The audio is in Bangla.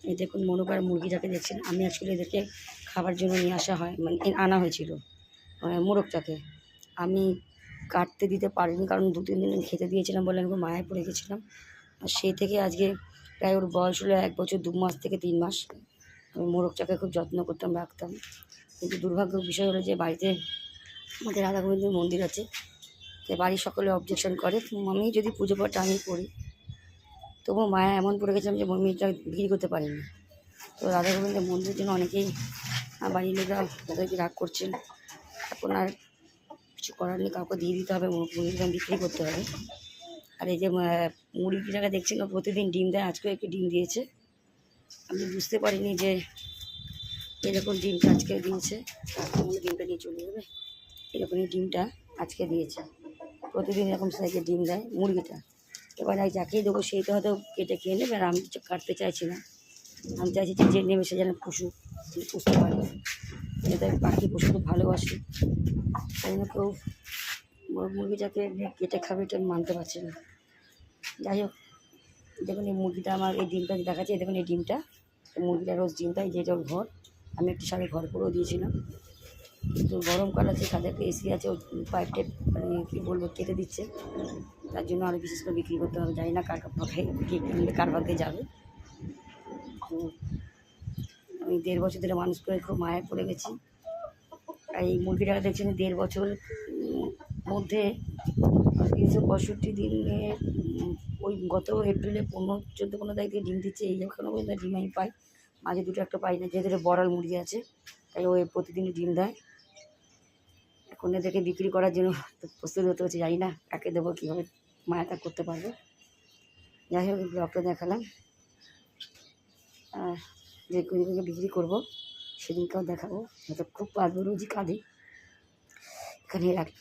এই দেখুন মনোকার মুরগিটাকে দেখছেন, আমি অ্যাকচুয়ালি এদেরকে খাবার জন্য নিয়ে আসা হয়, মানে আনা হয়েছিল মোরগটাকে। আমি কাটতে দিতে পারিনি, কারণ 2-3 দিন খেতে দিয়েছিলাম বলে আমি খুব মায়ায় পড়ে গেছিলাম। আর সেই থেকে আজকে প্রায় ওর বয়স হলো 1 বছর 2 মাস থেকে 3 মাস। আমি মোরগটাকে খুব যত্ন করতাম, রাখতাম। কিন্তু দুর্ভাগ্যের বিষয় হলো যে বাড়িতে আমাদের রাধা গোবিন্দের মন্দির আছে, তো বাড়ির সকলে অবজেকশন করে। আমি যদি পুজো পাঠ আমি করি, তবুও মায়া এমন পড়ে গেছিলাম যে মন্দিরটা বিক্রি করতে পারিনি। তো রাধা গোবিন্দের মন্দিরের জন্য অনেকেই বাড়ির লোকরা তাদেরকে রাগ করছেন। এখন আর কিছু করার নেই, কাউকে দিয়ে দিতে হবে, মুরগিটা বিক্রি করতে হবে। আর এই যে মুরগিটাকে দেখছেন, ও প্রতিদিন ডিম দেয়, আজকেও একটু ডিম দিয়েছে। আমি বুঝতে পারিনি যে এরকম ডিমটা আজকে দিয়েছে, ডিমটা নিয়ে চলে যাবে। এরকম এই ডিমটা আজকে দিয়েছে, প্রতিদিন এরকম সাইজের ডিম দেয় মুরগিটা। এবার আমি যাকেই দেবো সেই তো হয়তো কেটে খেয়ে নেবে, আর আমি কিছু কাটতে চাইছি না। আমি চাইছি যে নেবে সে যেন পুষতে পারে, যাতে পাখি পশু খুব ভালোবাসি। তাই জন্য কেউ মুরগিটাকে কেটে খাবে এটা মানতে পারছে না। যাই হোক, দেখুন এই মুরগিটা আমার এই ডিমটা দেখাচ্ছে, দেখুন এই ডিমটা, মুরগিটা রোজ ডিম দেয়, যেটা ওর ঘর। আমি একটু সাথে ঘর করেও দিয়েছিলাম, কিন্তু গরমকাল আছে, সাথে একটা এসি আছে, ও পাইপ টাইপ মানে কী বলবো কেটে দিচ্ছে। তার জন্য আরও বিশেষ করে বিক্রি করতে হবে, জানি না কার ভাগে কিনলে কার ভাগে যাবে। আমি 1.5 বছর ধরে মানুষ করে খুব মায়ায় পড়ে গেছি। আর এই মুরগিটাকে দেখছেন 1.5 বছর মধ্যে 365 দিনে ওই গত এপ্রিলে 15-14 তারিখে ডিম দিচ্ছে। এই এখনও পর্যন্ত ডিম আমি পাই, মাঝে 2টো একটা পাই না, যেহেতু বড়াল মুরগি আছে তাই ও প্রতিদিনই ডিম দেয়। এখন এদেরকে বিক্রি করার জন্য প্রস্তুত হতে হচ্ছে, জানি না কাকে দেবো, কীভাবে মায়াটা করতে পারবো। যাই হোক ব্লগটা দেখালাম, যে কুড়িকে বিক্রি করবো সেদিনকেও দেখাবো, হয়তো খুব পারবো, রোজই কাঁদি। এখানে রাখি।